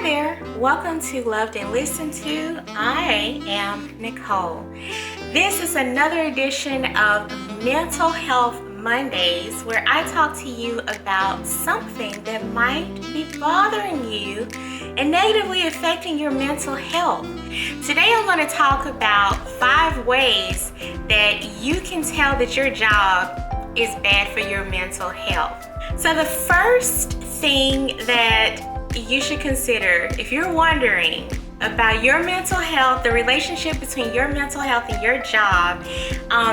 Hi there, welcome to Loved and Listened to. I am Nicole. This is another edition of Mental Health Mondays where I talk to you about something that might be bothering you and negatively affecting your mental health. Today I'm going to talk about 5 ways that you can tell that your job is bad for your mental health. So the first thing that you should consider, if you're wondering about your mental health, the relationship between your mental health and your job,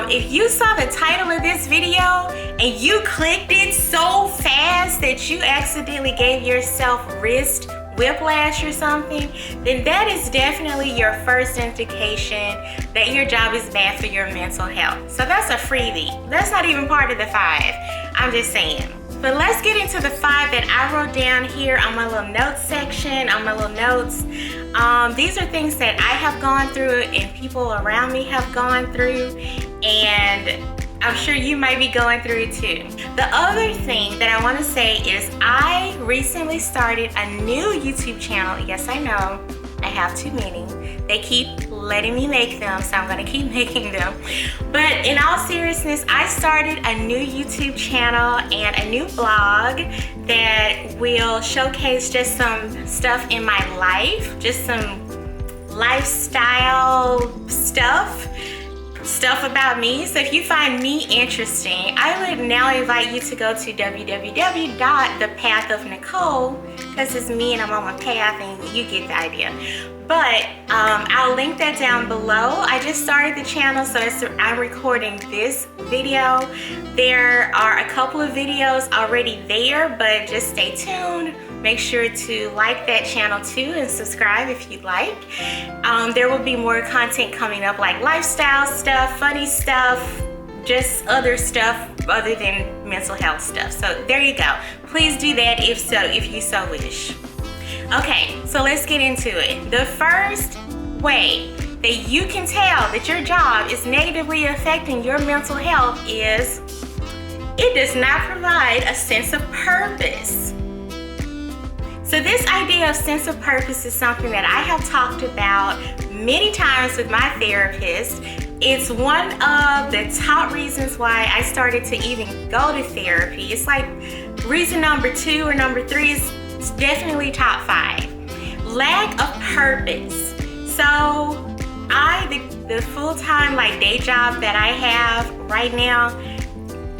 if you saw the title of this video and you clicked it so fast that you accidentally gave yourself wrist whiplash or something, then that is definitely your first indication that your job is bad for your mental health. So that's a freebie. That's not even part of the 5. I'm just saying. But let's get into the 5 that I wrote down here on my little notes section, on my little notes. These are things that I have gone through and people around me have gone through, and I'm sure you might be going through it too. The other thing that I want to say is I recently started a new YouTube channel. Yes, I know, I have too many. They keep letting me make them, so I'm gonna keep making them. But in all seriousness, I started a new YouTube channel and a new blog that will showcase just some stuff in my life, just some lifestyle stuff about me. So if you find me interesting, I would now invite you to go to www.thepathofnicole, because it's me and I'm on my path and you get the idea. But I'll link that down below. I just started the channel, so I'm recording this video. There are a couple of videos already there, but just stay tuned. Make sure to like that channel too and subscribe if you'd like. There will be more content coming up, like lifestyle stuff, funny stuff, just other stuff other than mental health stuff. So there you go. Please do that if you so wish. Okay, so let's get into it. The first way that you can tell that your job is negatively affecting your mental health is it does not provide a sense of purpose. So this idea of sense of purpose is something that I have talked about many times with my therapist. It's one of the top reasons why I started to even go to therapy. It's like reason number 2 or number 3 is definitely top 5. Lack of purpose. So the full-time day job that I have right now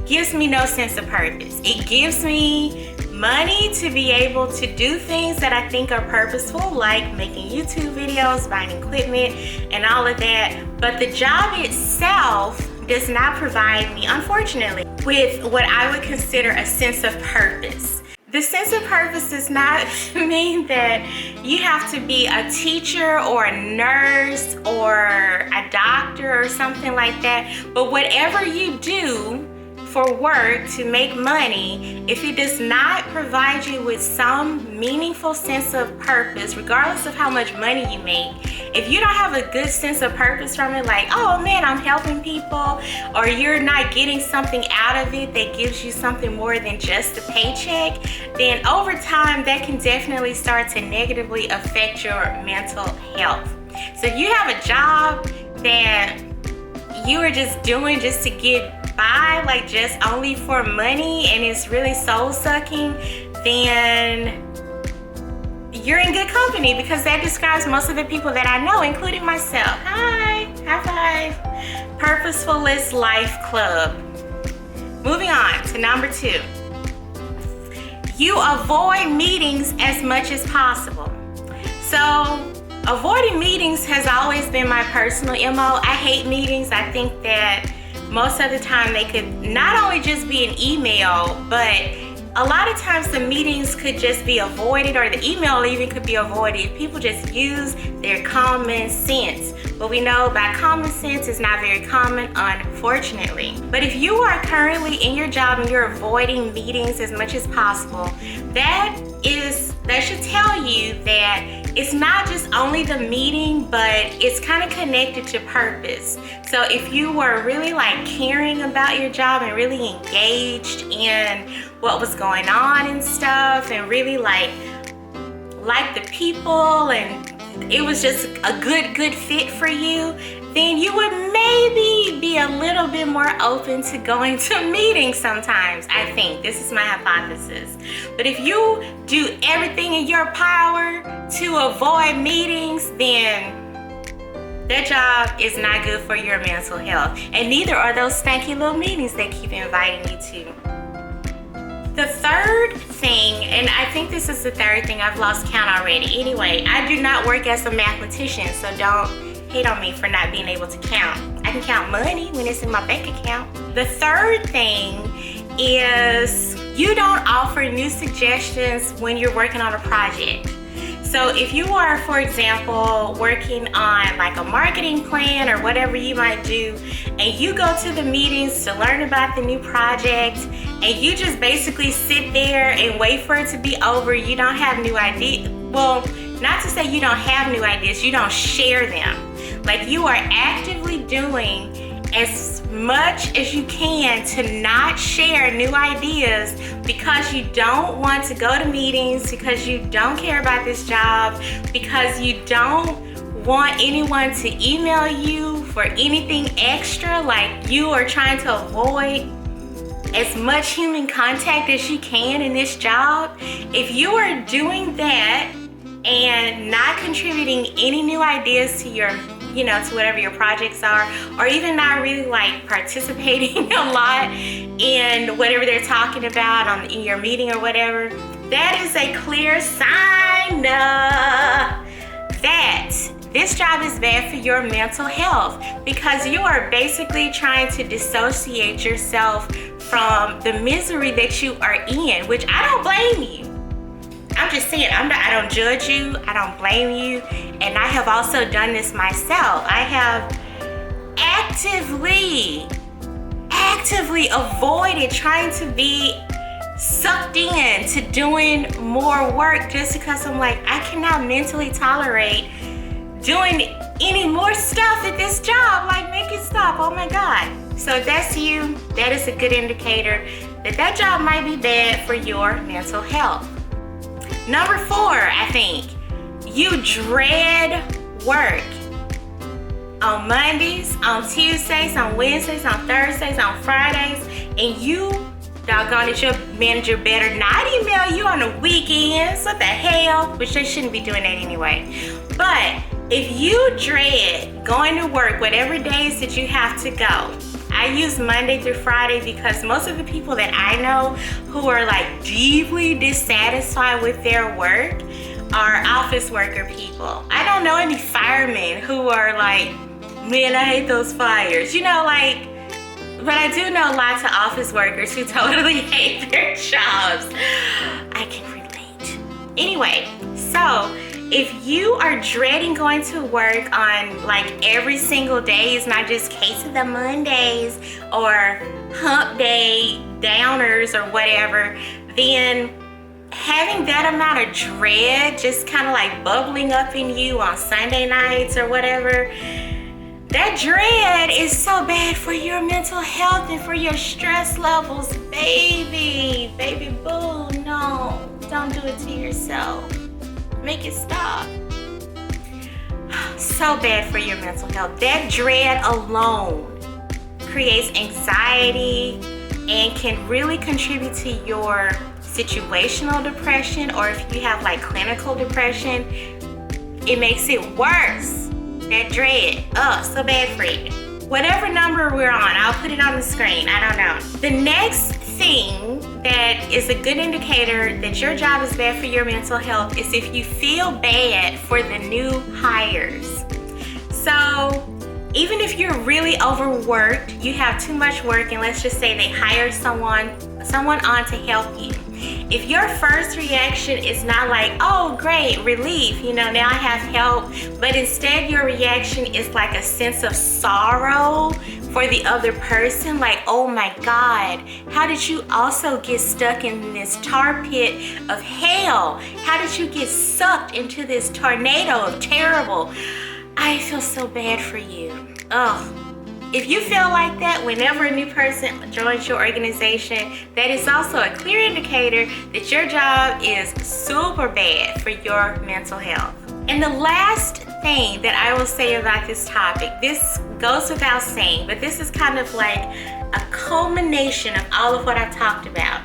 gives me no sense of purpose. It gives me money to be able to do things that I think are purposeful, like making YouTube videos, buying equipment, and all of that. But the job itself does not provide me, unfortunately, with what I would consider a sense of purpose. The sense of purpose does not mean that you have to be a teacher or a nurse or a doctor or something like that. But whatever you do for work to make money, if it does not provide you with some meaningful sense of purpose, regardless of how much money you make, if you don't have a good sense of purpose from it, like, oh man, I'm helping people, or you're not getting something out of it that gives you something more than just a paycheck, then over time that can definitely start to negatively affect your mental health. So if you have a job that you are just doing just to get by, like just only for money, and it's really soul sucking, then you're in good company, because that describes most of the people that I know, including myself. Hi, high five. Purposefulness Life Club. Moving on to number 2. You avoid meetings as much as possible. So avoiding meetings has always been my personal MO. I hate meetings. I think that most of the time they could not only just be an email, but a lot of times the meetings could just be avoided, or the email even could be avoided if people just use their common sense. But we know that common sense is not very common, unfortunately. But if you are currently in your job and you're avoiding meetings as much as possible, that should tell you that it's not just only the meeting, but it's kind of connected to purpose. So if you were really caring about your job and really engaged in what was going on and stuff, and really like the people and it was just a good fit for you, then you would maybe be a little bit more open to going to meetings sometimes. I think this is my hypothesis. But if you do everything in your power to avoid meetings, then that job is not good for your mental health, and neither are those stanky little meetings they keep inviting you to. The third thing, and I think this is the third thing, I've lost count already. Anyway, I do not work as a mathematician, so don't hate on me for not being able to count. I can count money when it's in my bank account. The third thing is you don't offer new suggestions when you're working on a project. So if you are, for example, working on like a marketing plan or whatever you might do, and you go to the meetings to learn about the new project, and you just basically sit there and wait for it to be over, you don't have new ideas. Well, not to say you don't have new ideas, you don't share them. Like, you are actively doing as much as you can to not share new ideas because you don't want to go to meetings, because you don't care about this job, because you don't want anyone to email you for anything extra. Like, you are trying to avoid as much human contact as you can in this job. If you are doing that and not contributing any new ideas to your, to whatever your projects are, or even not really like participating a lot in whatever they're talking about in your meeting or whatever, that is a clear sign that this job is bad for your mental health, because you are basically trying to dissociate yourself from the misery that you are in, which I don't blame you. I'm just saying, I don't judge you, I don't blame you, and I have also done this myself. I have actively avoided trying to be sucked in to doing more work just because I'm like, I cannot mentally tolerate doing any more stuff at this job. Like, make it stop, oh my God. So if that's you, that is a good indicator that job might be bad for your mental health. Number 4, I think, you dread work. On Mondays, on Tuesdays, on Wednesdays, on Thursdays, on Fridays, and you, doggone it, your manager better not email you on the weekends. What the hell? Which they shouldn't be doing that anyway. But if you dread going to work, whatever days that you have to go, I use Monday through Friday because most of the people that I know who are like deeply dissatisfied with their work are office worker people. I don't know any firemen who are like, man, I hate those fires. But I do know lots of office workers who totally hate their jobs. I can relate. Anyway, so if you are dreading going to work on like every single day, it's not just case of the Mondays or hump day downers or whatever, then having that amount of dread just kind of like bubbling up in you on Sunday nights or whatever, that dread is so bad for your mental health and for your stress levels. Baby boo, no, don't do it to yourself. Make it stop. So bad for your mental health. That dread alone creates anxiety and can really contribute to your situational depression, or if you have like clinical depression, it makes it worse. That dread, so bad for you. Whatever number we're on, I'll put it on the screen, I don't know. The next thing that is a good indicator that your job is bad for your mental health is if you feel bad for the new hires. So even if you're really overworked, you have too much work, and let's just say they hire someone on to help you. If your first reaction is not like, oh great, relief, now I have help, but instead your reaction is like a sense of sorrow for the other person, like, oh my God, how did you also get stuck in this tar pit of hell? How did you get sucked into this tornado of terrible? I feel so bad for you. If you feel like that whenever a new person joins your organization, that is also a clear indicator that your job is super bad for your mental health. And the last thing that I will say about this topic, this goes without saying, but this is kind of like a culmination of all of what I've talked about.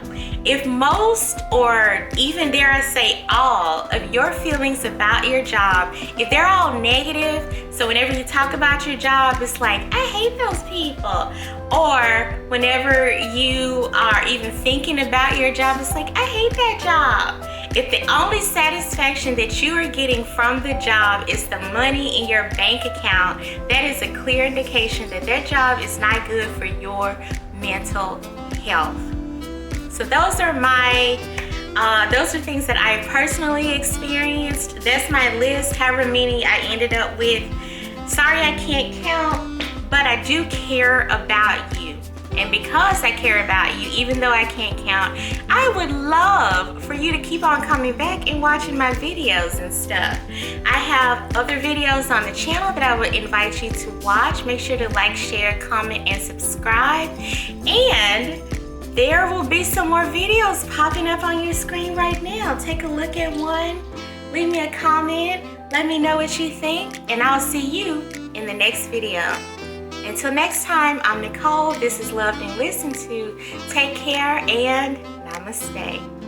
If most, or even dare I say all, of your feelings about your job, if they're all negative, so whenever you talk about your job, it's like, I hate those people. Or whenever you are even thinking about your job, it's like, I hate that job. If the only satisfaction that you are getting from the job is the money in your bank account, that is a clear indication that that job is not good for your mental health. So those are those are things that I personally experienced. That's my list, however many I ended up with. Sorry I can't count, but I do care about you. And because I care about you, even though I can't count, I would love for you to keep on coming back and watching my videos and stuff. I have other videos on the channel that I would invite you to watch. Make sure to like, share, comment, and subscribe. And there will be some more videos popping up on your screen right now. Take a look at one, leave me a comment, let me know what you think, and I'll see you in the next video. Until next time, I'm Nicole. This is Loved and Listened To. Take care and namaste.